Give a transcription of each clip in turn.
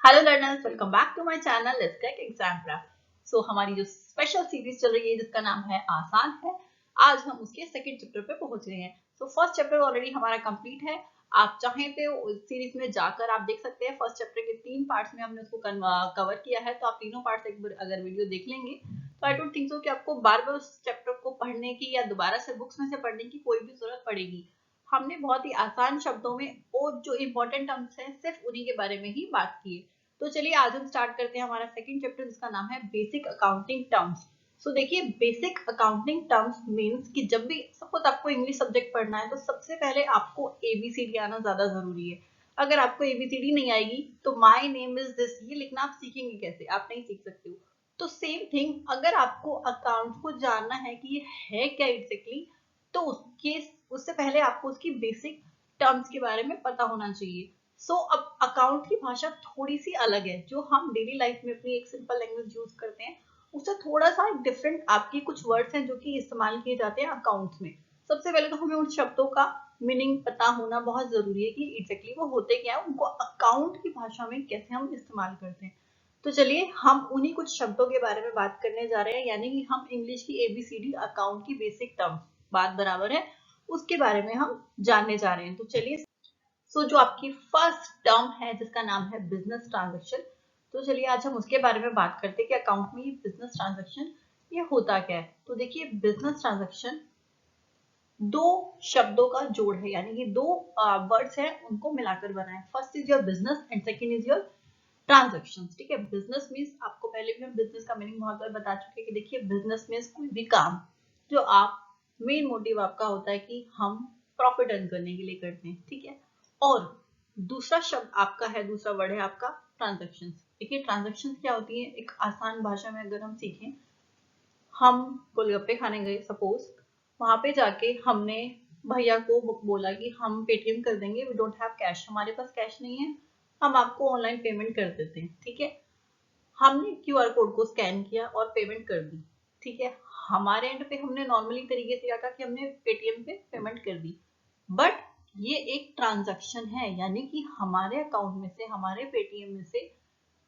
Hello learners, welcome back to my channel let's crack exam prep. So हमारी जो special series चल रही है जिसका नाम है आसान है, आज हम उसके सेकंड चैप्टर पे पहुंच रहे हैं। सो फर्स्ट चैप्टर ऑलरेडी हमारा कंप्लीट है। आप चाहें तो इस सीरीज में जाकर आप देख सकते हैं। फर्स्ट चैप्टर के 3 पार्ट्स में हमने उसको कवर किया है, तो आप तीनों पार्ट्स एक बार अगर वीडियो देख लेंगे तो आई डोंट थिंक सो कि आपको बार बार उस चैप्टर को पढ़ने की या दोबारा से बुक्स में से पढ़ने की कोई भी जरूरत पड़ेगी। हमने बहुत ही आसान शब्दों में और जो इंपॉर्टेंट टर्म्स हैं सिर्फ उन्हीं के बारे में ही बात की है। तो चलिए आज हम स्टार्ट करते हैं हमारा सेकंड चैप्टर जिसका नाम है बेसिक अकाउंटिंग टर्म्स। सो देखिए, बेसिक अकाउंटिंग टर्म्स मींस कि जब भी सपोज आपको इंग्लिश सब्जेक्ट पढ़ना है तो सबसे पहले आपको एबीसीडी आना ज्यादा जरूरी है। अगर आपको एबीसीडी नहीं आएगी तो माय नेम इज दिस ये लिखना आप सीखेंगे कैसे? आप नहीं सीख सकते हो। तो सेम थिंग, अगर आपको अकाउंट को जानना है कि ये है क्या एग्जैक्टली, तो उससे पहले आपको उसकी बेसिक टर्म्स के बारे में पता होना चाहिए। अब अकाउंट की भाषा थोड़ी सी अलग है। जो हम डेली लाइफ में अपनी एक सिंपल लैंग्वेज यूज करते हैं उससे थोड़ा सा डिफरेंट आपके कुछ वर्ड्स हैं जो कि इस्तेमाल किए जाते हैं अकाउंट्स में। सबसे पहले तो हमें उन शब्दों का मीनिंग पता होना बहुत जरूरी है कि एग्जैक्टली वो होते क्या है, उनको अकाउंट की भाषा में कैसे हम इस्तेमाल करते हैं। तो चलिए हम उन्हीं कुछ शब्दों के बारे में बात करने जा रहे हैं, यानी कि हम इंग्लिश की एबीसीडी अकाउंट की बेसिक टर्म्स, बात बराबर है, उसके बारे में हम जानने जा रहे हैं। तो चलिए, जो आपकी फर्स्ट टर्म है जिसका नाम है बिजनेस ट्रांजैक्शन, तो चलिए आज हम उसके बारे में बात करते हैं कि अकाउंट में ये बिजनेस ट्रांजैक्शन ये होता क्या है। तो देखिए, बिजनेस ट्रांजैक्शन दो शब्दों का जोड़ है, यानी कि दो वर्ड्स हैं उनको मिलाकर बना है। First is your business and second is your transaction. ठीक है, बिजनेस मींस आपको पहले भी हम बिजनेस का मीनिंग बहुत बार बता चुके हैं कि देखिए बिजनेस मींस कोई भी काम जो आप मेन मोटिव आपका होता है कि हम प्रॉफिट अर्न करने के लिए करते हैं। ठीक है, और दूसरा शब्द आपका है, दूसरा वर्ड है आपका ट्रांजैक्शन। देखिए ट्रांजैक्शन क्या होती है, एक आसान भाषा में अगर हम सीखें, हम गोलगप्पे खाने गए सपोज, वहां पे जाके हमने भैया को बोला कि हम पेटीएम कर देंगे, वी डोंट हैव कैश, हमारे पास कैश नहीं है, हम आपको ऑनलाइन पेमेंट कर देते हैं। ठीक है, हमने क्यूआर कोड को स्कैन किया और पेमेंट कर दी। ठीक है, हमारे एंड पे हमने नॉर्मली तरीके से क्या कहा कि हमने पेटीएम पे पेमेंट कर दी, बट ये एक ट्रांजैक्शन है, यानी कि हमारे अकाउंट में से, हमारे पेटीएम में से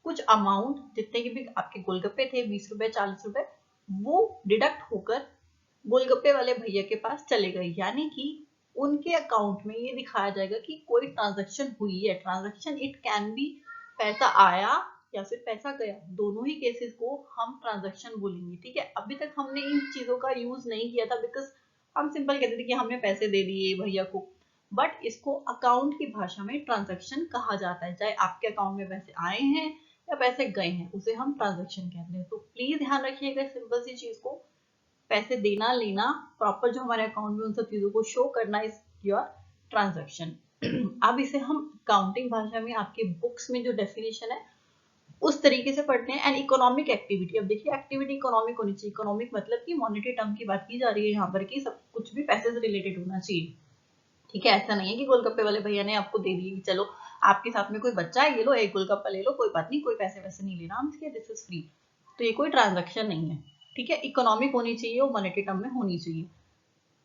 कुछ अमाउंट, जितने के भी आपके गोलगप्पे थे, 20 रुपए 40 रुपए, वो डिडक्ट होकर गोलगप्पे वाले भैया के पास चले गए, यानी कि उनके अकाउंट में ये दिखाया जाएगा कि कोई ट्रांजैक्शन हुई है। ट्रांजैक्शन इट कैन बी पैसा आया या फिर पैसा गया, दोनों ही केसेस को हम ट्रांजैक्शन बोलेंगे। ठीक है, अभी तक हमने इन चीजों का यूज नहीं किया था बिकॉज हम सिंपल कहते थे कि हमने पैसे दे दिए भैया को, बट इसको अकाउंट की भाषा में ट्रांजैक्शन कहा जाता है। चाहे आपके अकाउंट में पैसे आए हैं या पैसे गए हैं, उसे हम ट्रांजैक्शन कहते हैं। तो प्लीज ध्यान रखिएगा सिंपल सी चीज को, पैसे देना लेना प्रॉपर जो हमारे अकाउंट में उन सब चीजों को शो करना इज योर ट्रांजैक्शन। अब इसे हम अकाउंटिंग भाषा में आपके बुक्स में जो डेफिनेशन है उस तरीके से पढ़ते हैं। एंड इकोनॉमिक एक्टिविटी, अब देखिए एक्टिविटी इकोनॉमिक होनी चाहिए। इकोनॉमिक मतलब कि मॉनेटरी टर्म की बात की जा रही है यहाँ पर, कि सब कुछ भी पैसे से रिलेटेड होना चाहिए। ठीक है, ऐसा नहीं है कि गोलगप्पे वाले भैया ने आपको दे दिए कि चलो आपके साथ में कोई बच्चा है, ये लो एक गोलगप्पा ले लो, कोई बात नहीं, कोई पैसे वैसे नहीं लेना, हम दिस इज फ्री। तो ये कोई ट्रांजैक्शन नहीं है। ठीक है, इकोनॉमिक होनी चाहिए और मॉनेटरी टर्म में होनी चाहिए।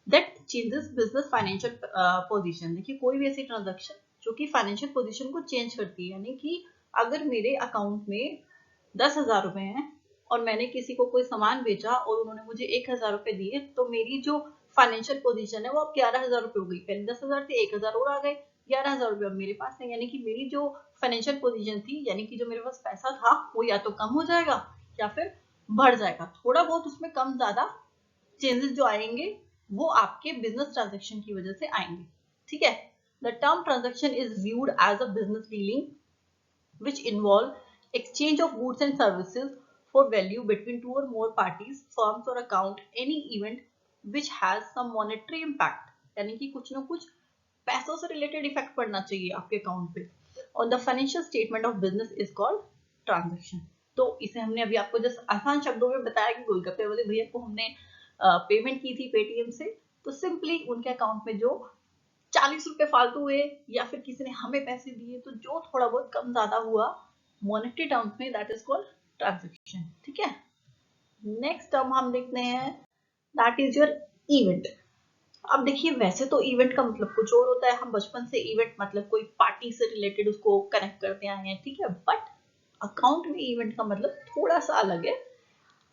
That changes business financial position. देखिए कोई भी ऐसी ट्रांजैक्शन जो कि फाइनेंशियल पोजीशन को चेंज करती है, यानी कि अगर मेरे अकाउंट में 10,000 रुपए हैं और मैंने किसी को कोई सामान बेचा और उन्होंने मुझे 1,000 रुपए दिए, तो मेरी जो फाइनेंशियल पोजीशन है वो अब 11,000 रुपए हो गई। पहले 10,000 थे, 1,000 और आ गए, 11,000 रुपए अब मेरे पास है, यानी कि मेरी जो फाइनेंशियल पोजीशन थी, यानी कि जो मेरे पास पैसा था, वो या तो कम हो जाएगा या फिर बढ़ जाएगा। थोड़ा बहुत उसमें कम ज्यादा चेंजेस जो आएंगे वो आपके बिजनेस ट्रांजैक्शन की वजह से आएंगे। ठीक है, the term transaction is viewed as a business dealing which involve exchange of goods and services for value between two or more parties, firms or account any event which has some monetary impact, यानी कि कुछ ना कुछ पैसों से related effect पड़ना चाहिए आपके अकाउंट पे। और the financial statement of business is called transaction. तो इसे हमने अभी आपको जस्ट आसान शब्दों में बताया कि गोलगप्पे वाले भैया को हमने पेमेंट की थी पेटीएम से, तो सिंपली उनके अकाउंट में जो 40 रुपए फालतू हुए या फिर किसी ने हमें पैसे दिए, तो जो थोड़ा बहुत कम ज्यादा हुआ मॉनेटरी टर्म्स में, दैट इज कॉल्ड ट्रांजैक्शन। ठीक है, नेक्स्ट टर्म हम देखते हैं, दैट इज योर इवेंट। अब देखिए वैसे तो इवेंट का मतलब कुछ और होता है, हम बचपन से इवेंट मतलब कोई पार्टी से रिलेटेड उसको कनेक्ट करते आए हैं। ठीक है, बट अकाउंट में इवेंट का मतलब थोड़ा सा अलग है।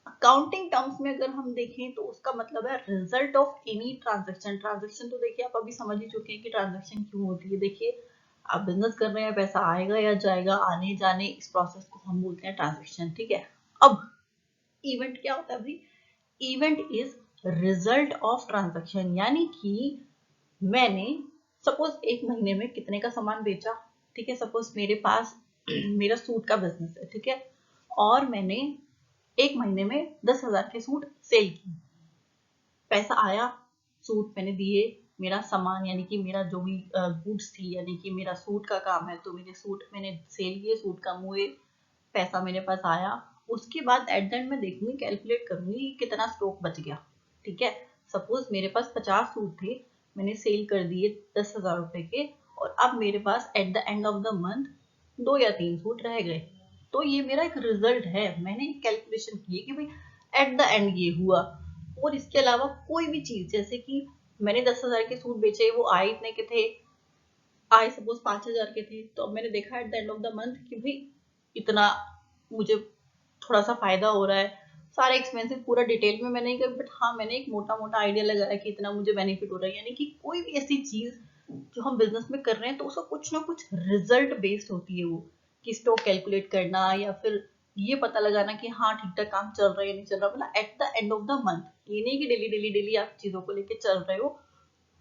अकाउंटिंग टर्म्स में अगर हम देखें तो उसका मतलब है result of any transaction. Transaction तो देखिए आप अभी समझ ही चुके हैं कि ट्रांजैक्शन क्यों होती है। देखिए आप बिजनेस कर रहे हैं, पैसा आएगा या जाएगा, आने जाने, इस प्रोसेस को हम बोलते हैं ट्रांजैक्शन, ठीक है। अब इवेंट क्या होता है भाई? Event is result of transaction, यानी कि मैंने सपोज एक महीने में कितने का सामान बेचा, ठीक है। सपोज मेरे पास मेरा सूट का बिजनेस है, ठीक है, और मैंने एक महीने में 10,000 के सूट सेल किए। पैसा आया, सूट मैंने दिए, मेरा सामान यानी कि मेरा जो भी गुड्स थी, यानी कि मेरा सूट का काम है, तो मेरे सूट मैंने सेल किए, सूट कम हुए, पैसा मेरे पास आया। उसके बाद एट द एंड मैं देखूंगी, कैलकुलेट करूंगी कितना स्टॉक बच गया, ठीक है। सपोज मेरे पास 50 सूट थे, मैंने सेल कर दिए 10,000 रुपए के, और अब मेरे पास at the end of the month 2 या 3 सूट रह गए। तो ये मेरा एक रिजल्ट है, मैंने एक कैलकुलेशन की है कि भाई एट द एंड ये हुआ। और इसके अलावा कोई भी चीज, जैसे कि मैंने 10,000 के सूट बेचे, वो आए इतने के थे, आए सपोज 5,000 के थे, तो अब मैंने देखा eight the end of the month कि भाई इतना मुझे थोड़ा सा फायदा हो रहा है। सारे एक्सपेंसेस पूरा डिटेल में मैंने नहीं किया, बट हाँ मैंने एक मोटा मोटा आइडिया लगाया कि इतना मुझे बेनिफिट हो रहा है। यानी कि कोई भी ऐसी चीज जो हम बिजनेस में कर रहे हैं तो उसका कुछ ना कुछ रिजल्ट बेस्ड होती है वो, कि स्टॉक कैलकुलेट करना या फिर ये पता लगाना कि हाँ ठीक ठाक काम चल रहा है या नहीं चल रहा, मतलब eight the end of the month. ये नहीं कि डेली डेली डेली आप चीजों को लेके चल रहे हो।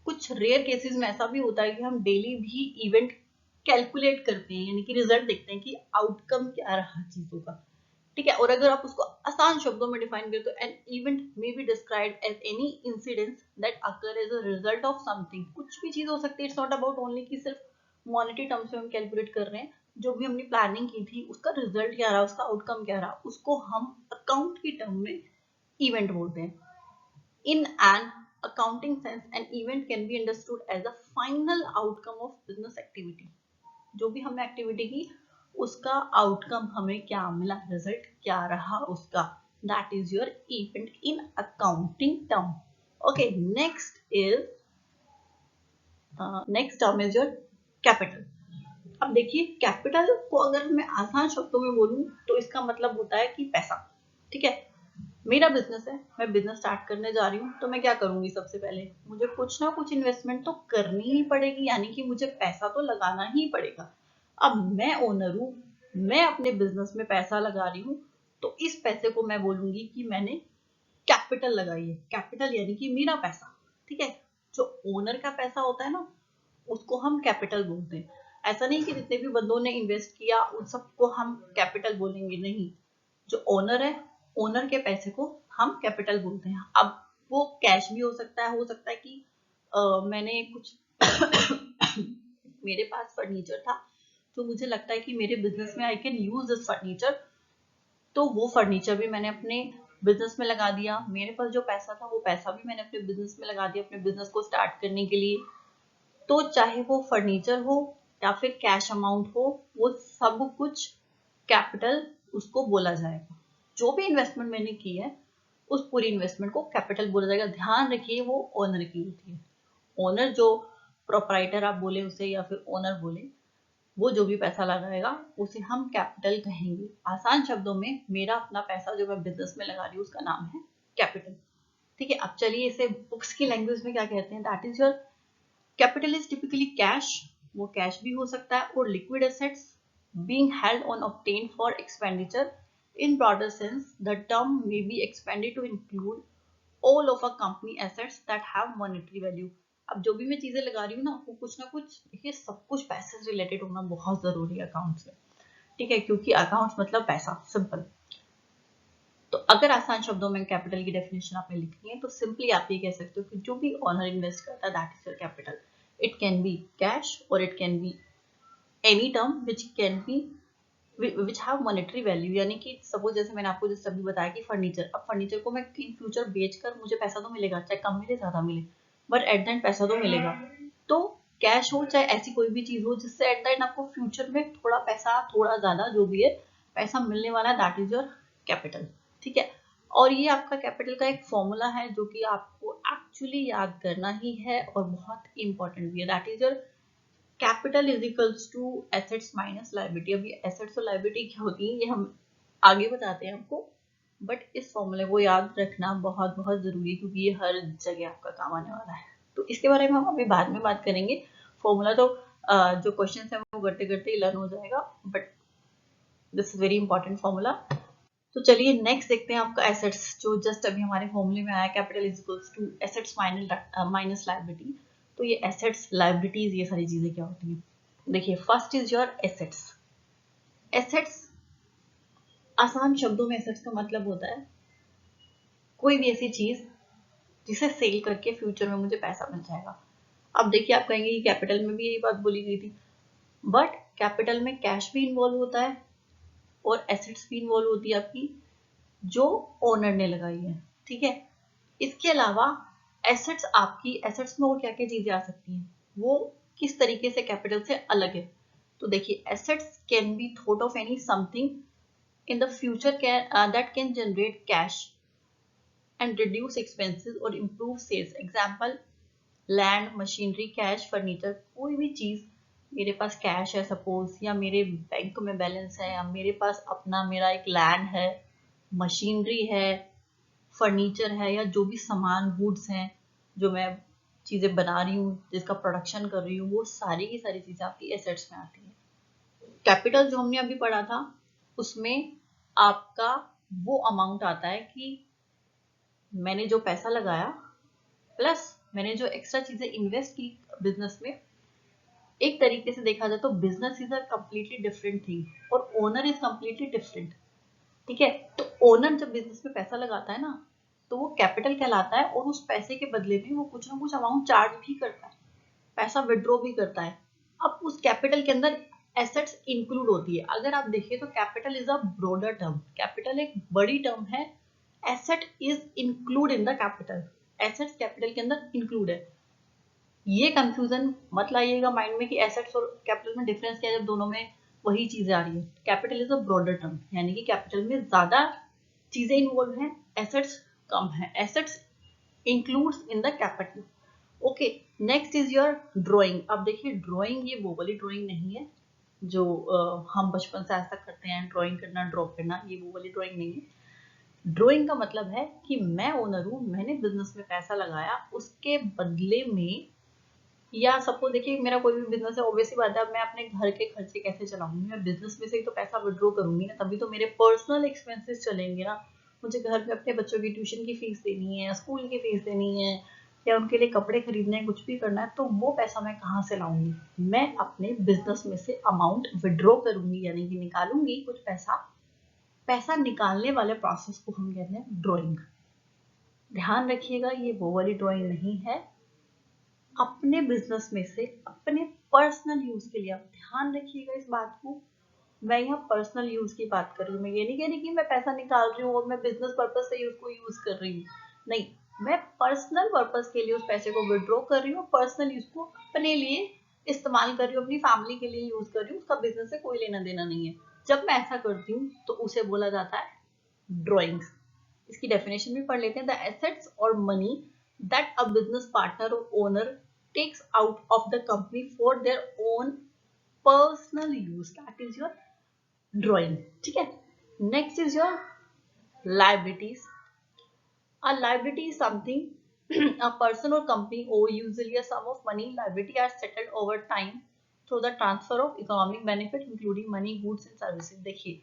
कुछ रेयर केसेस में ऐसा भी होता है कि हम डेली भी इवेंट कैलकुलेट करते हैं, यानी कि रिजल्ट देखते हैं कि आउटकम क्या रहा चीजों का, ठीक है। और अगर आप उसको आसान शब्दों में डिफाइन करें तो an event may be described as any incidence that occur as a result of something. कुछ भी चीज हो सकती है, इट्स नॉट अबाउट ओनली कि सिर्फ मॉनेटरी टर्म्स में हम कैलकुलेट कर रहे हैं। जो भी हमने प्लानिंग की थी उसका रिजल्ट क्या रहा, उसका आउटकम क्या रहा, उसको हम अकाउंट की टर्म में इवेंट बोलते हैं। In an accounting sense, an event can be understood as a final outcome of business activity. जो भी हमने एक्टिविटी की उसका आउटकम हमें क्या मिला, रिजल्ट क्या रहा उसका, that is your event in accounting term. Okay, next term is your capital. अब देखिए कैपिटल को अगर मैं आसान शब्दों में बोलूं तो इसका मतलब होता है कि पैसा, ठीक है। मेरा बिजनेस है, मैं बिजनेस स्टार्ट करने जा रही हूँ, तो मैं क्या करूंगी, सबसे पहले मुझे कुछ ना कुछ इन्वेस्टमेंट तो करनी ही पड़ेगी, यानी कि मुझे पैसा तो लगाना ही पड़ेगा। अब मैं ओनर हूँ, मैं अपने बिजनेस में पैसा लगा रही हूँ, तो इस पैसे को मैं बोलूंगी कि मैंने कैपिटल लगाई है। कैपिटल यानी कि मेरा पैसा, ठीक है। जो ओनर का पैसा होता है ना, उसको हम कैपिटल बोलते हैं। ऐसा नहीं कि जितने भी बंदों ने इन्वेस्ट किया उन सबको हम कैपिटल बोलेंगे, नहीं। जो ओनर है, ओनर के पैसे को हम कैपिटल बोलते हैं। अब वो कैश भी हो सकता है कि मैंने कुछ मेरे पास फर्नीचर था, तो मुझे लगता है कि मेरे बिजनेस में I can use this furniture, तो वो फर्नीचर भी मैंने अपने बिजनेस में लगा दिया। मेरे पास जो पैसा था वो पैसा भी मैंने अपने बिजनेस में लगा दिया, अपने बिजनेस को स्टार्ट करने के लिए। तो चाहे वो फर्नीचर हो या फिर कैश अमाउंट हो, वो सब कुछ कैपिटल उसको बोला जाएगा। जो भी इन्वेस्टमेंट मैंने की है उस पूरी इन्वेस्टमेंट को कैपिटल बोला जाएगा। ध्यान रखिए वो ओनर की होती है। ओनर जो प्रोपराइटर आप बोले उसे या फिर ओनर बोले, वो जो भी पैसा लगाएगा उसे हम कैपिटल कहेंगे। आसान शब्दों में मेरा अपना पैसा जो मैं बिजनेस में लगा रही हूँ उसका नाम है कैपिटल, ठीक है। अब चलिए इसे बुक्स की लैंग्वेज में क्या कहते हैं, that is your capital is typically cash, वो कैश भी हो सकता है, और liquid assets being held on obtained for expenditure. In broader sense, the term may be expanded to include all of a company assets that have monetary value. अब जो भी मैं चीजें लगा रही हूँ ना, वो कुछ ना कुछ, देखिए सब कुछ पैसे से रिलेटेड होना बहुत जरूरी है अकाउंट्स में, ठीक है, क्योंकि अकाउंट्स मतलब पैसा, सिंपल। तो अगर आसान शब्दों में कैपिटल की डेफिनेशन आपने लिखनी है तो सिंपली आप ये कह सकते हो कि जो भी ऑनर इन्वेस्ट करता है that is your capital. It can be cash और it can be any term which can be which have monetary value, यानी कि सपोज जैसे मैंने आपको जैसे अभी बताया कि फर्नीचर, अब फर्नीचर को मैं इन फ्यूचर बेचकर मुझे पैसा तो मिलेगा, चाहे कम मिले ज्यादा मिले, बट एट द एंड पैसा तो मिलेगा। तो कैश हो चाहे ऐसी कोई भी चीज हो जिससे एट द एंड आपको फ्यूचर में थोड़ा पैसा, थोड़ा ज्यादा जो भी है पैसा मिलने वाला है, दैट इज योर कैपिटल, ठीक है। और ये आपका कैपिटल का एक फॉर्मूला है जो कि आपको एक्चुअली याद करना ही है और बहुत इंपॉर्टेंट भी है, that is your capital is equals to assets minus liability. अब ये एसेट्स और लायबिलिटी क्या होती है ये हम आगे बताते हैं आपको, बट इस फॉर्मूले को याद रखना बहुत बहुत जरूरी है क्योंकि ये हर जगह आपका काम आने वाला है। तो इसके बारे में हम अभी बाद में बात करेंगे। फॉर्मूला तो जो क्वेश्चन है वो करते करते ही लर्न हो जाएगा, but this is very important formula. तो चलिए नेक्स्ट देखते हैं आपका एसेट्स, जो जस्ट अभी हमारे फॉर्मूले में आया, capital is equals to assets minus liability. तो ये एसेट्स, लायबिलिटीज, ये सारी चीजें क्या होती हैं? देखिए, first is your assets. Assets, आसान शब्दों में एसेट्स का मतलब होता है कोई भी ऐसी चीज जिसे सेल करके फ्यूचर में मुझे पैसा मिल जाएगा। अब देखिए, आप कहेंगे कि कैपिटल में भी यही बात बोली गई थी, बट कैपिटल में कैश भी इन्वॉल्व होता है और एसेट्स भी इन्वॉल्व होती है आपकी, जो ओनर ने लगाई है। ठीक है, इसके अलावा एसेट्स, आपकी एसेट्स में और क्या क्या चीजें आ सकती हैं, वो किस तरीके से कैपिटल से अलग है? तो देखिए, assets can be thought of any something in the future that can generate cash and reduce expenses or improve sales. Example, land, machinery, cash, furniture. कोई भी चीज, मेरे पास कैश है सपोज, या मेरे बैंक में बैलेंस है, या मेरे पास अपना मेरा एक लैंड है, मशीनरी है, फर्नीचर है, या जो भी सामान, गुड्स हैं जो मैं चीजें बना रही हूँ, जिसका प्रोडक्शन कर रही हूँ, वो सारी की सारी चीजें आपकी एसेट्स में आती है। कैपिटल जो हमने अभी पढ़ा था उसमें आपका वो अमाउंट आता है कि मैंने जो पैसा लगाया प्लस मैंने जो एक्स्ट्रा चीजें इन्वेस्ट की बिजनेस में। एक तरीके से देखा जाए तो business is a completely different thing और ओनर इज कंप्लीटली डिफरेंट। ठीक है, तो ओनर जब बिजनेस में पैसा लगाता है ना, तो वो कैपिटल कहलाता है और उस पैसे के बदले में वो कुछ ना कुछ अमाउंट चार्ज भी करता है, पैसा विड्रॉ भी करता है। अब उस कैपिटल के अंदर एसेट्स इंक्लूड होती है। अगर आप देखिए तो capital is a broader term, capital एक बड़ी टर्म है, asset is include in the capital, assets capital के अंदर इंक्लूड है। ये कंफ्यूजन मत लाइएगा माइंड में कि एसेट्स और कैपिटल में डिफरेंस क्या है, जब दोनों में वही चीजें आ रही है। Capital is a broader term, यानी कि कैपिटल में ज्यादा चीजें इन्वॉल्व हैं, एसेट्स कम है, assets includes in the capital. Okay, next is your drawing. अब देखिए, ड्राइंग ये वो वाली ड्राइंग नहीं है जो हम बचपन से आज तक करते हैं, ड्राइंग करना, ड्रॉ करना, ये वो वाली ड्राइंग नहीं है। ड्राइंग का मतलब है कि मैं ओनर हूं, मैंने बिजनेस में पैसा लगाया, उसके बदले में, या सपोज देखिए मेरा कोई भी बिजनेस है, ऑब्वियसली बात है, अब मैं अपने घर के खर्चे कैसे चलाऊंगी, मैं बिजनेस में से ही तो पैसा विड्रॉ करूंगी ना, तभी तो मेरे पर्सनल एक्सपेंसेस चलेंगे ना। मुझे घर में अपने बच्चों की ट्यूशन की फीस देनी है, स्कूल की फीस देनी है, या उनके लिए कपड़े खरीदने हैं, कुछ भी करना है, तो वो पैसा मैं कहाँ से लाऊंगी? मैं अपने बिजनेस में से अमाउंट विड्रॉ करूंगी, यानी कि निकालूंगी कुछ पैसा। पैसा निकालने वाले प्रोसेस को हम कहते हैं ड्राइंग। ध्यान रखिएगा, ये वो वाली ड्राइंग नहीं है, अपने बिजनेस में से अपने पर्सनल यूज के लिए। आप ध्यान रखिएगा इस बात को, मैं यहाँ पर्सनल यूज की बात कर रही हूँ। मैं ये नहीं कह रही कि मैं पैसा निकाल रही हूँ और मैं बिजनेस पर्पज से उसको यूज कर रही हूँ, नहीं, मैं पर्सनल पर्पज के लिए उस पैसे को विड्रॉ कर रही हूँ, पर्सनल यूज को अपने लिए इस्तेमाल कर रही हूँ, अपनी फैमिली के लिए यूज कर रही हूँ, उसका बिजनेस से कोई लेना देना नहीं है। जब मैं ऐसा करती हूँ तो उसे बोला जाता है ड्रॉइंग्स। इसकी डेफिनेशन भी पढ़ लेते हैं। द एसेट्स और money that a business partner और owner takes out of the company for their own personal use, that is your drawing. ठीक है, next is your liabilities. A liability is something a person or company owe, usually a sum of money. Liability are settled over time through the transfer of economic benefit including money, goods and services. देखिए,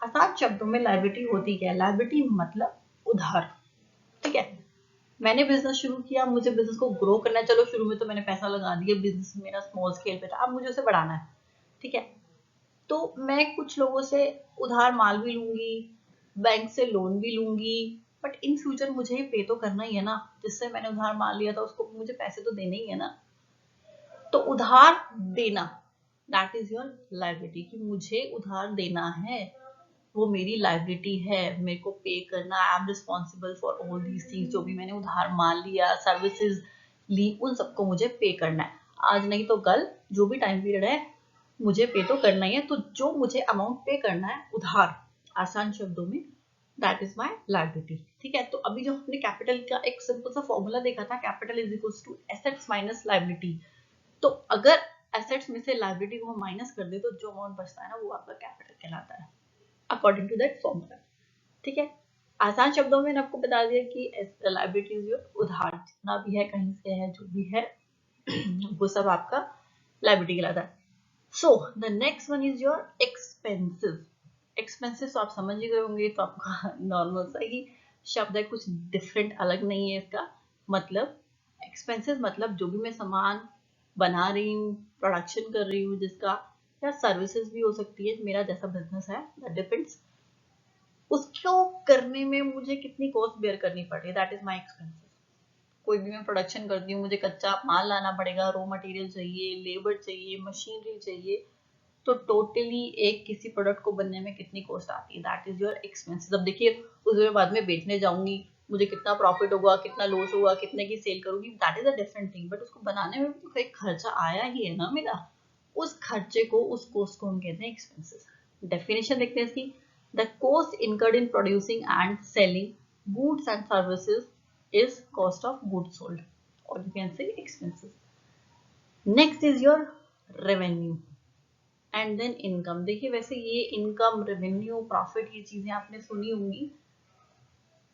आसान शब्दों में liability होती क्या है? Liability मतलब उधार। ठीक है, मैंने बिजनेस शुरू किया, मुझे बिजनेस को ग्रो करना है, चलो शुरू में तो मैंने पैसा लगा दिया, बिजनेस मेरा स्मॉल स्केल पे था, अब मुझे उसे बढ़ाना है। ठीक है, तो मैं कुछ लोगों से उधार माल भी लूंगी, बैंक से लोन भी लूंगी, बट इन फ्यूचर मुझे ही पे तो करना ही है ना, जिससे मैंने उधार माल लिया था उसको मुझे पैसे तो देने ही है ना। तो उधार देना, दैट इज योर लायबिलिटी, कि मुझे उधार देना है, वो मेरी लायबिलिटी है, मेरे को पे करना। I am responsible for all these things, जो भी मैंने उधार माल लिया, सर्विसेज ली, उन सबको मुझे पे करना है, आज नहीं तो कल, जो भी टाइम पीरियड है मुझे पे तो करना ही है। तो जो मुझे अमाउंट पे करना है, उधार, आसान शब्दों में, दैट इज माई लायबिलिटी। ठीक है, तो अभी जो हमने कैपिटल का एक सिंपल सा फॉर्मूला देखा था, capital is equals to assets minus liability. तो अगर एसेट्स में से लायबिलिटी को हम माइनस कर दे तो जो अमाउंट बचता है ना वो आपका कैपिटल कहलाता है अकॉर्डिंग टू दैट फॉर्मूला। ठीक है, आसान शब्दों में आपको बता दिया कि लायबिलिटीज उधार जितना भी है कहीं से है जो भी है वो सब आपका लायबिलिटी कहलाता है। So the next one is your expenses. Expenses तो आप समझ ही गए होंगे, तो आपका नॉर्मल सा ही शब्द है, कुछ डिफरेंट अलग नहीं है इसका मतलब। एक्सपेंसेस मतलब जो भी मैं सामान बना रही हूँ, प्रोडक्शन कर रही हूँ जिसका, या सर्विसेज भी हो सकती है, मेरा जैसा बिजनेस है दैट डिपेंड्स, उसको करने में मुझे कितनी कॉस्ट बेयर करनी पड़ रही है, दैट इज माई एक्सपेंसेस। कोई भी मैं प्रोडक्शन करती हूँ, मुझे कच्चा माल लाना पड़ेगा, रॉ मटेरियल चाहिए, लेबर चाहिए, मशीनरी चाहिए, तो टोटली एक किसी प्रोडक्ट को बनने में कितनी कॉस्ट आती है, दैट इज योर एक्सपेंसेस। अब देखिए उसमें बाद में बेचने जाऊंगी, मुझे कितना प्रॉफिट होगा, कितना लॉस होगा, कितने की सेल करूंगी, that is a different thing, but उसको बनाने में तो एक खर्चा आया ही है ना मेरा, उस खर्चे को, उस कॉस्ट को हम कहते हैं एक्सपेंसेस। डेफिनेशन देखते हैं इसकी, the cost incurred in producing and selling goods and services is cost of goods sold, or you can say expenses. Next is your revenue and then income. देखिए वैसे ये इनकम, रेवेन्यू, प्रॉफिट, ये चीजें आपने सुनी होंगी,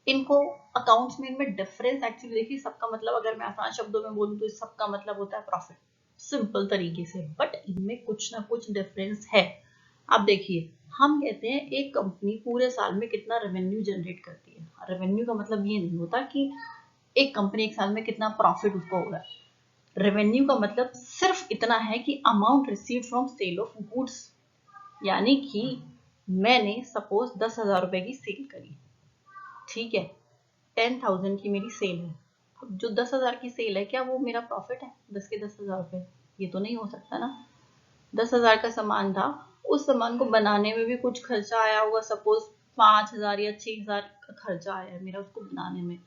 इनको अकाउंट्स में इनमें डिफरेंस एक्चुअली देखिए, सबका मतलब अगर मैं आसान शब्दों में बोलूं तो सबका मतलब होता है प्रॉफिट, सिंपल तरीके से, बट इनमें कुछ ना कुछ डिफरेंस है। अब देखिए हम कहते हैं एक कंपनी पूरे साल में कितना रेवेन्यू जनरेट करती है, रेवेन्यू का मतलब ये नहीं होता कि एक कंपनी एक साल में कितना प्रॉफिट उसको हो रहा है, रेवेन्यू का मतलब सिर्फ इतना है कि amount receive from sale of goods, यानी कि मैंने सपोज 10,000 रुपए की सेल करी, ठीक है, 10,000 की मेरी सेल है। अब जो 10,000 की सेल है, क्या वो मेरा प्रॉफिट है 10 के 10,000 रुपए? ये तो नहीं हो सकता ना। 10,000 का सामान था, उस सामान को बनाने में भी कुछ खर्चा आया होगा, सपोज 5,000 या 6,000 का खर्चा आया है मेरा उसको बनाने में,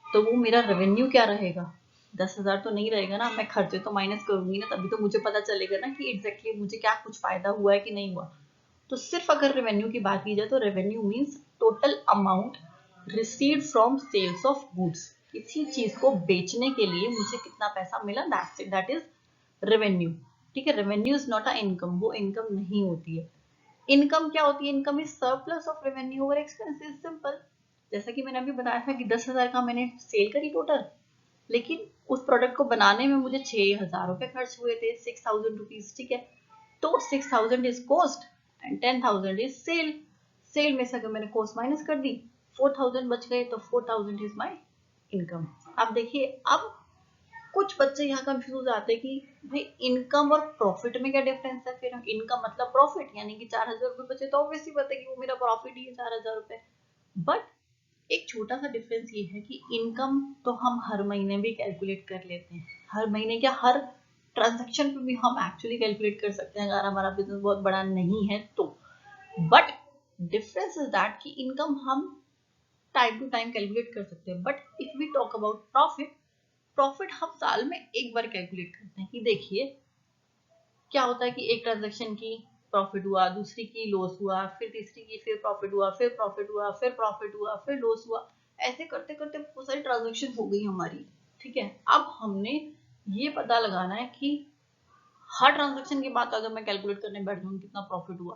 तो वो मेरा रेवेन्यू क्या रहेगा? 10,000 तो नहीं रहेगा ना, मैं खर्चे तो माइनस करूंगी ना, तभी तो मुझे पता चलेगा ना कि एग्जैक्टली मुझे क्या कुछ फायदा हुआ है कि नहीं हुआ। तो सिर्फ अगर रेवेन्यू की बात की जाए तो revenue means total amount received from sales of goods, किसी चीज को बेचने के लिए मुझे कितना पैसा मिला, that's it, that is revenue. ठीक है, revenue is not a income, वो इनकम नहीं होती है। इनकम क्या होती है? Income is surplus of revenue over expenses, simple. जैसा कि मैंने अभी बताया था कि 10,000 का मैंने सेल करी टोटल, लेकिन उस प्रोडक्ट को बनाने में मुझे 6,000 रुपए खर्च हुए थे, 6,000 रुपीज, ठीक है। तो 6,000 is cost and 10,000 is sale. Sale में से अगर मैंने कॉस्ट माइनस कर दी, 4,000 बच गए, तो 4,000 इज माई इनकम। अब देखिए, अब कुछ बच्चे यहाँ कंफ्यूज आते हैं कि भाई इनकम और प्रॉफिट में क्या डिफरेंस है? फिर इनकम मतलब प्रॉफिट, यानी कि 4,000 रुपए बचे तो ऑब्वियसली बात है कि वो मेरा प्रॉफिट ही है 4,000 रुपए। बट एक छोटा सा डिफरेंस ये है कि इनकम तो हम हर महीने भी कैलकुलेट कर लेते हैं, हर महीने क्या, हर ट्रांजैक्शन पे भी हम एक्चुअली कैलकुलेट कर सकते हैं अगर हमारा बिजनेस बहुत बड़ा नहीं है तो। बट डिफरेंस इज दैट कि इनकम हम टाइम टू टाइम कैलकुलेट कर सकते हैं, but if we talk about profit, profit हम साल में एक बार कैलकुलेट करते हैं कि देखिए क्या होता है कि एक ट्रांजैक्शन की प्रॉफिट हुआ, दूसरी की लॉस हुआ, फिर तीसरी की फिर प्रॉफिट हुआ, फिर प्रॉफिट हुआ, फिर प्रॉफिट हुआ, फिर लॉस हुआ, ऐसे करते करते बहुत सारी ट्रांजैक्शन हो गई हमारी। ठीक है, अब हमने ये पता लगाना है कि हर ट्रांजैक्शन के बाद अगर मैं कैलकुलेट करने बैठ जाऊँ कितना प्रॉफिट हुआ,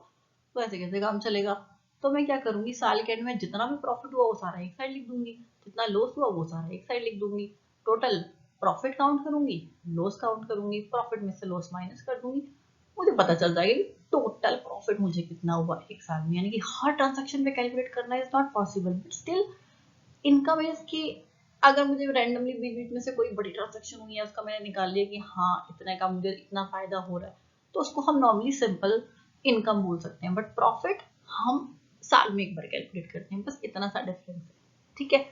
तो ऐसे कैसे काम चलेगा? तो मैं क्या करूंगी, साल के एंड में जितना भी प्रॉफिट हुआ वो सारा एक साइड लिख दूंगी, जितना लॉस हुआ वो सारा एक साइड लिख दूंगी, टोटल प्रॉफिट काउंट करूंगी, लॉस काउंट करूंगी, प्रॉफिट में से लॉस माइनस कर दूंगी, मुझे पता चल जाएगा कि टोटल प्रॉफिट मुझे कितना हुआ एक साल में। यानी कि हर ट्रांजैक्शन पे कैलकुलेट करना is not possible, but still income is कि अगर मुझे रैंडमली बीच बीच में से कोई बड़ी ट्रांजैक्शन हुई है, उसका मैंने निकाल लिया कि हाँ इतने का मुझे इतना फायदा हो रहा है, तो उसको हम नॉर्मली सिंपल इनकम बोल सकते हैं। बट प्रॉफिट हम साल में एक बार कैलकुलेट करते हैं, बस इतना सा डिफरेंस है। ठीक है,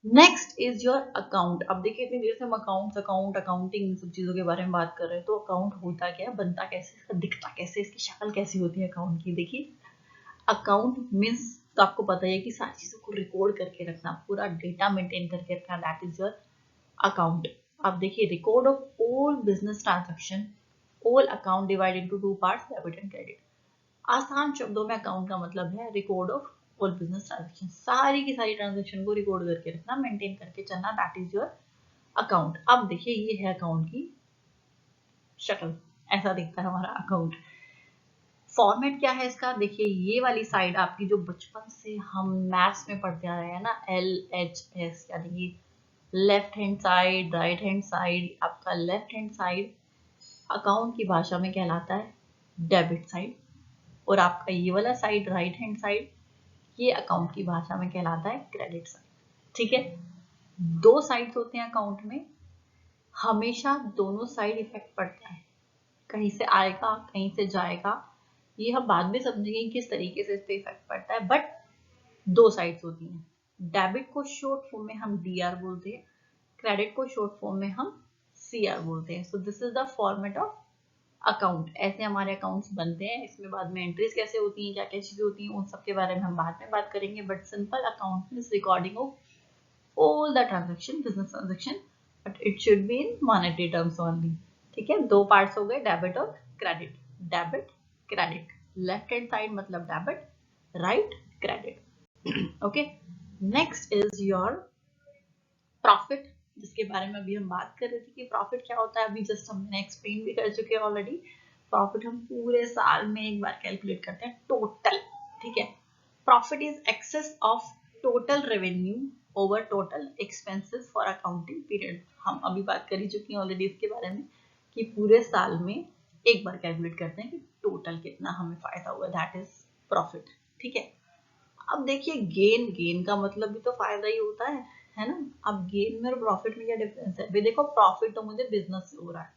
नेक्स्ट इज योर अकाउंट। अब देखिए इतनी देर से हम अकाउंट अकाउंटिंग इन सब चीजों के बारे में बात कर रहे हैं, तो अकाउंट होता क्या है, बनता कैसे, इसका दिखता कैसे, इसकी शक्ल कैसी होती है अकाउंट की? देखिए अकाउंट मीन्स, तो आपको पता है कि सारी चीजों को रिकॉर्ड करके रखना, पूरा डेटा मेंटेन करके रखना, दैट इज योर अकाउंट। अब देखिए, record of all business transaction, all account divide into two parts, debit and credit. आसान शब्दों में अकाउंट का मतलब है record of all business transaction, सारी की सारी ट्रांजैक्शन को रिकॉर्ड करके रखना, मेंटेन करके चलना, दैट इज योर अकाउंट। अब देखिए ये है अकाउंट की शक्ल ऐसा दिखता है हमारा अकाउंट। फॉर्मेट क्या है इसका, देखिए ये वाली साइड आपकी जो बचपन से हम मैथ्स में पढ़ते आ रहे हैं ना, LHS, यानी कि left hand side, right hand side. आपका लेफ्ट हैंड साइड अकाउंट की भाषा में कहलाता है डेबिट साइड, और आपका ये वाला साइड राइट हैंड साइड ये अकाउंट की भाषा में कहलाता है क्रेडिट साइड। ठीक है, दो साइड्स होते हैं अकाउंट में, हमेशा दोनों साइड इफेक्ट पड़ता है, कहीं से आएगा कहीं से जाएगा, ये हम बाद में समझेंगे किस तरीके से इस पे इफेक्ट पड़ता है, बट दो साइड्स होती हैं। डेबिट को शॉर्ट फॉर्म में हम DR बोलते हैं, क्रेडिट को शॉर्ट फॉर्म में हम CR बोलते हैं। सो this is the format of account. ऐसे हमारे अकाउंट्स बनते हैं, इसमें बाद में एंट्रीज कैसे होती हैं, क्या क्या चीजें होती हैं, उन सब के बारे में हम बाद में बात करेंगे, but simple account is recording of all the transaction, business transaction, but it should be in monetary terms only। ठीक है, दो पार्ट्स हो गए, डेबिट और credit. Debit credit, left hand side मतलब debit, right credit. Okay, next is your profit, जिसके बारे में अभी हम बात कर रहे थे कि प्रॉफिट क्या होता है। अभी जस्ट हमने एक्सप्लेन भी कर चुके हैं ऑलरेडी। प्रॉफिट हम पूरे साल में एक बार कैलकुलेट करते हैं, टोटल। ठीक है, profit is excess of total revenue over total expenses for accounting period. हम अभी बात कर ही चुकी हैं ऑलरेडी इसके बारे में कि पूरे साल में एक बार कैलकुलेट करते हैं कि टोटल कितना हमें फायदा हुआ, दैट इज प्रॉफिट। ठीक है, अब देखिए गेन का मतलब भी तो फायदा ही होता है ना। अब गेन में और प्रॉफिट में क्या डिफरेंस है भाई? देखो, प्रॉफिट तो मुझे बिजनेस से हो रहा है,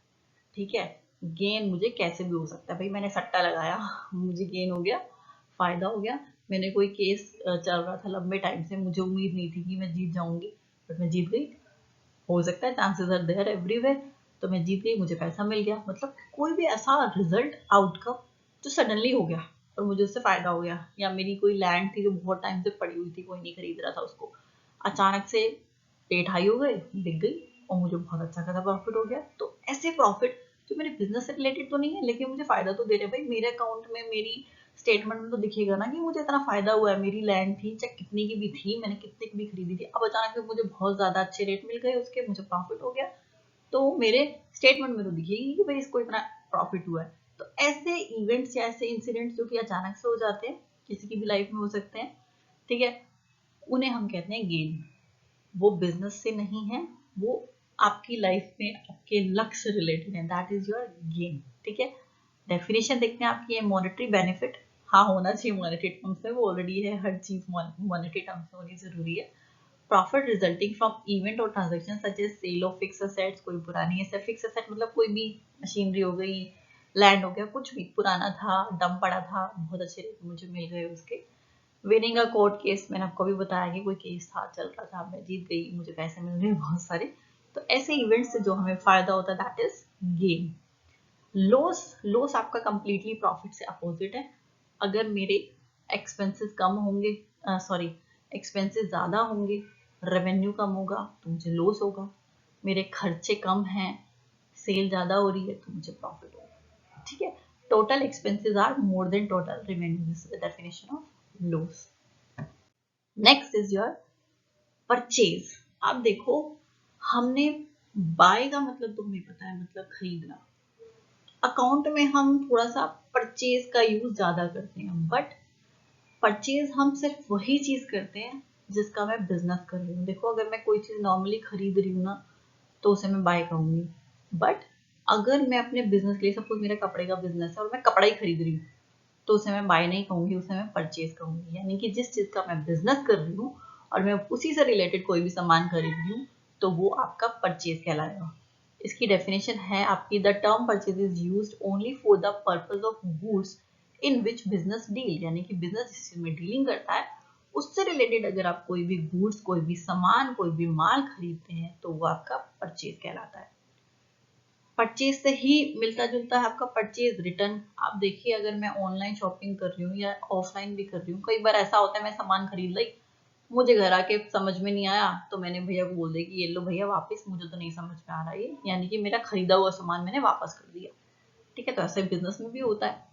ठीक है, गेन मुझे कैसे भी हो सकता है भाई। मैंने सट्टा लगाया, मुझे गेन हो गया, फायदा हो गया। मैंने कोई केस चल रहा था लंबे टाइम से, मुझे उम्मीद नहीं थी कि मैं जीत जाऊंगी, बट मैं जीत गई। हो सकता है, चांसेस आर देयर एवरीवेयर, तो मैं जीत गई, मुझे पैसा मिल गया। मतलब कोई भी ऐसा रिजल्ट आउटकम जो सडनली हो गया और मुझे उससे फायदा हो गया। या मेरी कोई लैंड थी जो बहुत टाइम से पड़ी हुई थी, कोई नहीं खरीद रहा था उसको, अचानक से रेट हाई हो गए, बिक गई और मुझे बहुत अच्छा खासा प्रॉफिट हो गया। तो ऐसे प्रॉफिट जो मेरे बिजनेस से रिलेटेड तो नहीं है, लेकिन मुझे फायदा तो दे रहे हैं भाई। मेरे अकाउंट में, मेरी स्टेटमेंट में तो दिखेगा ना कि मुझे इतना फायदा हुआ है। मेरी लैंड थी, चाहे कितनी की भी थी, मैंने कितने की भी खरीदी थी, अब अचानक से मुझे बहुत ज्यादा अच्छे रेट मिल गए उसके, मुझे प्रॉफिट हो गया, तो मेरे स्टेटमेंट में तो दिखेगी कि भाई इसको इतना प्रॉफिट हुआ है। तो ऐसे इवेंट्स या ऐसे इंसिडेंट्स जो कि अचानक से हो जाते हैं, किसी की भी लाइफ में हो सकते हैं, ठीक है, उन्हें हम कहते हैं गेन। वो बिजनेस से नहीं है, वो आपकी लाइफ में आपके लक्ष्य से रिलेटेड है, दैट इज योर गेन। ठीक है, डेफिनेशन देखते हैं आपकी, मॉनेटरी बेनिफिट। हाँ, होना चाहिए मॉनेटरी टर्म्स में, वो ऑलरेडी है, हर चीज मॉनेटरी टर्म्स में होनी जरूरी है। प्रॉफिट रिजल्टिंग फ्रॉम इवेंट और transaction such as sale of fix assets, कोई पुरानी एसेट, फिक्स असेट मतलब कोई भी मशीनरी हो गई, लैंड हो गया, कुछ भी पुराना था, डम पड़ा था, बहुत अच्छे रेट मुझे मिल गए उसके। विनिंग अ कोर्ट केस, मैंने आपको भी बताया कि कोई केस था, चल रहा था, मैं जीत गई, मुझे पैसे मिल गए बहुत सारे। तो ऐसे इवेंट्स से जो हमें फायदा होता है, दैट इज गेन। लॉस आपका कंप्लीटली प्रॉफिट से अपोजिट है। अगर मेरे एक्सपेंसेस कम होंगे, सॉरी, एक्सपेंसेस ज्यादा होंगे, रेवेन्यू कम होगा तो मुझे लॉस होगा। मेरे खर्चे कम हैं, सेल ज्यादा हो रही है तो मुझे प्रॉफिट होगा। ठीक है, total expenses are more than total revenue, this is the definition of loss. Next is your purchase. अब देखो, हमने बाय का मतलब तो हमें पता है, मतलब खरीदना। अकाउंट में हम थोड़ा सा परचेज का यूज ज्यादा करते हैं, बट परचेज हम सिर्फ वही चीज करते हैं जिसका मैं बिजनेस कर रही हूँ। देखो, अगर मैं कोई चीज नॉर्मली खरीद रही हूँ ना, तो उसे मैं बाय कहूंगी, बट अगर मैं अपने बिजनेस के लिए, सपोज मेरा कपड़े का बिजनेस है और मैं कपड़ा ही खरीद रही हूँ, तो उसे मैं बाय नहीं कहूंगी, उसे मैं परचेज कहूंगी। यानी कि जिस चीज का मैं बिजनेस कर रही हूँ और मैं उसी से रिलेटेड कोई भी सामान खरीद रही हूँ, तो वो आपका परचेज कहलाएगा। इसकी डेफिनेशन है आपकी, the term purchase is used only for the purpose of goods in which business deal, यानी कि बिजनेस जिस में डीलिंग करता है उससे रिलेटेड अगर आप कोई भी गुड्स, कोई भी सामान, कोई भी माल खरीदते हैं, तो वो आपका परचेज कहलाता है। परचेज से ही मिलता जुलता है आपका परचेज रिटर्न। आप देखिए, अगर मैं ऑनलाइन शॉपिंग कर रही हूँ या ऑफलाइन भी कर रही हूँ, कई बार ऐसा होता है मैं सामान खरीद ली, मुझे घर आके समझ में नहीं आया, तो मैंने भैया को बोल दिया कि ये लो भैया वापस, मुझे तो नहीं समझ में आ रहा ये, यानी कि मेरा खरीदा हुआ सामान मैंने वापस कर दिया। ठीक है, तो ऐसे बिजनेस में भी होता है।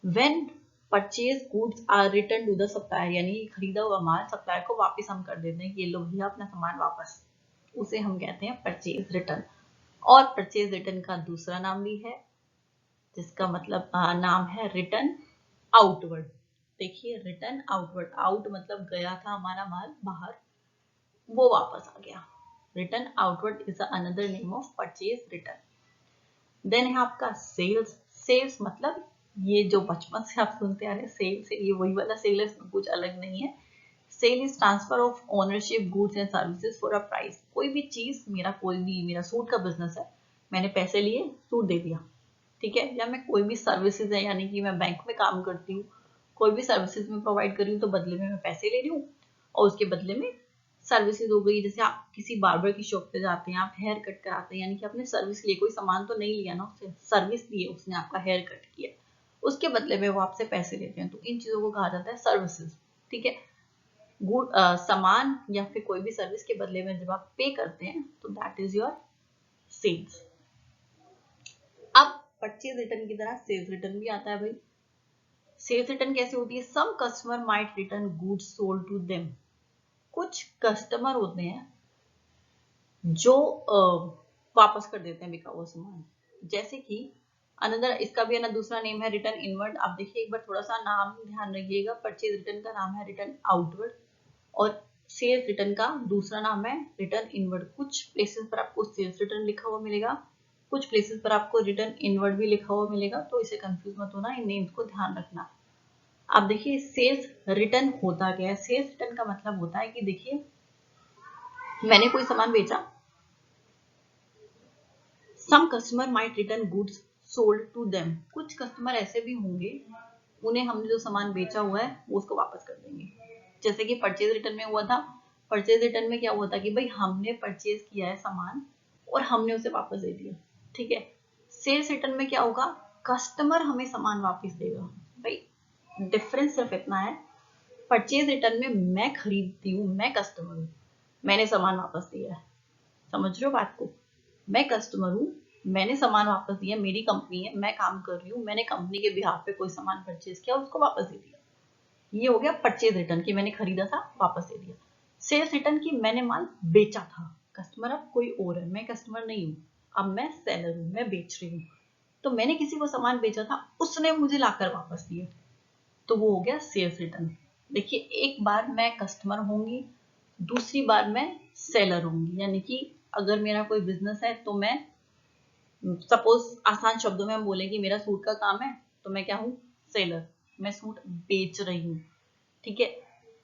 When purchase goods are return to the supplier, यानी खरीदा हुआ माल सप्लायर को वापस हम कर देते हैं कि ये लो भैया अपना सामान वापस, उसे हम कहते हैं परचेज रिटर्न। और परचेज रिटर्न का दूसरा नाम भी है जिसका मतलब नाम है रिटर्न आउटवर्ड। देखिए रिटर्न आउटवर्ड, आउट मतलब गया था हमारा माल बाहर, वो वापस आ गया। Return outward is another name of purchase return. Then है आपका सेल्स। सेल्स मतलब ये जो बचपन से आप सुनते आ रहे हैं सेल से, ये वही वाला सेल है, इसमें कुछ अलग नहीं है। Sale is transfer of ownership goods and services for a price. कोई भी चीज, मेरा सूट का बिजनेस है, मैंने पैसे लिए सूट दे दिया, ठीक है। या मैं कोई भी सर्विसेज है, यानी कि मैं बैंक में काम करती हूँ, कोई भी सर्विसेज में प्रोवाइड कर रही हूँ, तो बदले में मैं पैसे ले रही हूँ और उसके बदले में सर्विसेज हो गई। जैसे आप किसी बार्बर की शॉप पे जाते हैं, आप हेयर कट कराते हैं, यानी कि आपने सर्विस लिए, कोई सामान तो नहीं लिया ना उससे, सर्विस ली है, उसने आपका हेयर कट किया, उसके बदले में वो आपसे पैसे लेते हैं, तो इन चीजों को कहा जाता है सर्विसेज, ठीक है। गुड सामान या फिर कोई भी सर्विस के बदले में जब आप पे करते हैं तो दैट इज योर सेल्स। अब परचेज रिटर्न की तरह सेल्स रिटर्न भी आता है भाई। सेल्स रिटर्न कैसे होती है? Some customer might return goods sold to them. कुछ कस्टमर होते हैं जो वापस कर देते हैं बिका हुआ सामान। जैसे कि अनदर, इसका भी ना दूसरा नेम है रिटर्न इनवर्ड। आप देखिए एक बार थोड़ा सा नाम ध्यान रखिएगा, परचेज रिटर्न का नाम है रिटर्न आउटवर्ड और सेल्स रिटर्न का दूसरा नाम है रिटर्न इनवर्ड। कुछ प्लेसेस पर आपको सेल्स रिटर्न लिखा हुआ मिलेगा, कुछ प्लेसेस पर आपको रिटर्न इनवर्ड भी लिखा हुआ मिलेगा, तो इसे कंफ्यूज मत होना, इन नेम्स को ध्यान रखना। आप देखिए सेल्स रिटर्न होता क्या है? सेल्स रिटर्न का मतलब होता है कि देखिए मैंने कोई सामान बेचा, some customer might return goods sold to them. कुछ कस्टमर ऐसे भी होंगे, उन्हें हमने जो सामान बेचा हुआ है वो उसको वापस कर देंगे। जैसे कि परचेज रिटर्न में हुआ था। परचेज रिटर्न में क्या हुआ था कि भाई हमने परचेज किया है सामान और हमने उसे वापस दे दिया, ठीक है। सेल्स रिटर्न में क्या होगा? कस्टमर हमें सामान वापस देगा। भाई डिफरेंस सिर्फ इतना है, परचेज रिटर्न में मैं खरीदती हूँ, मैं कस्टमर हूँ, मैंने सामान वापस दिया है, समझ रहे हो बात को? मैं कस्टमर हूँ, मैंने सामान वापस दिया, मेरी कंपनी है, मैं काम कर रही हूँ, मैंने कंपनी के बिहाफ पे कोई सामान परचेज किया, उसको वापस दे दिया। ये हो गया परचेज रिटर्न की मैंने खरीदा था वापस दे दिया। सेल्स रिटर्न की मैंने माल बेचा था, कस्टमर अब कोई और है, मैं कस्टमर नहीं हूँ, अब मैं सेलर हूँ, मैं बेच रही हूँ, तो मैंने किसी को सामान बेचा था, उसने मुझे लाकर वापस दिया, तो वो हो गया सेल्स रिटर्न। देखिए एक बार मैं कस्टमर होंगी, दूसरी बार मैं सेलर होंगी। यानी कि अगर मेरा कोई बिजनेस है तो मैं, सपोज आसान शब्दों में हम बोले कि मेरा सूट का काम है, तो मैं क्या हूँ? सेलर, मैं सूट बेच रही हूँ, ठीक है।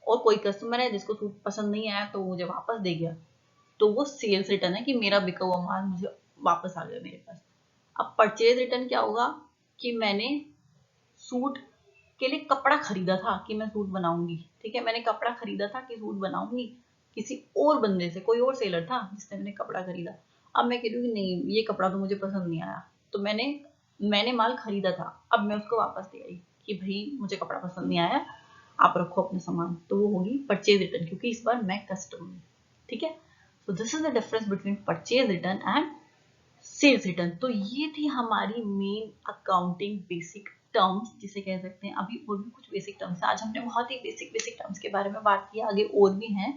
और कोई कस्टमर है जिसको सूट पसंद नहीं आया तो मुझे वापस दे गया, तो वो सेल्स रिटर्न है कि मेरा बिका हुआ माल मुझे वापस आ गया मेरे पास। अब परचेज रिटर्न क्या होगा कि मैंने सूट के लिए कपड़ा खरीदा था कि मैं सूट बनाऊंगी, ठीक है, मैंने कपड़ा खरीदा था कि सूट बनाऊंगी, किसी और बंदे से, कोई और सेलर था जिसने मैंने कपड़ा खरीदा। अब मैं कह रही हूँ कि नहीं ये कपड़ा तो मुझे पसंद नहीं आया, तो मैंने माल खरीदा था, अब मैं उसको वापस दे आई कि भाई मुझे कपड़ा पसंद नहीं आया, आप रखो अपने सामान, तो वो होगी परचेज रिटर्न, क्योंकि इस बार मैं कस्टमर हूँ, ठीक है। So this is the difference between purchase return and sales return. तो ये थी हमारी मेन अकाउंटिंग बेसिक टर्म्स जिसे कह सकते हैं। अभी और भी कुछ बेसिक टर्म्स आज हमने बहुत ही बेसिक टर्म्स के बारे में बात की, आगे और भी हैं,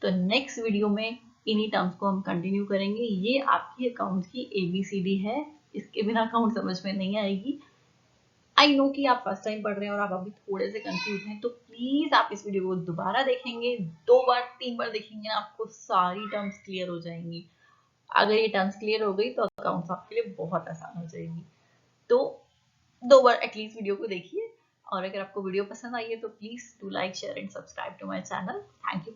तो नेक्स्ट वीडियो में इन्हीं टर्म्स को हम कंटिन्यू करेंगे। ये आपकी अकाउंट की ABCD है, इसके बिना अकाउंट समझ में नहीं आएगी। आई नो कि आप फर्स्ट टाइम पढ़ रहे हैं और आप अभी थोड़े से कंफ्यूज हैं, तो प्लीज आप इस वीडियो को दोबारा देखेंगे, 2 बार 3 बार देखेंगे, आपको सारी टर्म्स क्लियर हो जाएंगी। अगर ये टर्म्स क्लियर हो गई तो अकाउंट्स आपके लिए बहुत आसान हो जाएगी। तो 2 बार एटलीस्ट वीडियो को देखिए, और अगर आपको वीडियो पसंद आई है तो please do like share and subscribe to my channel. Thank you.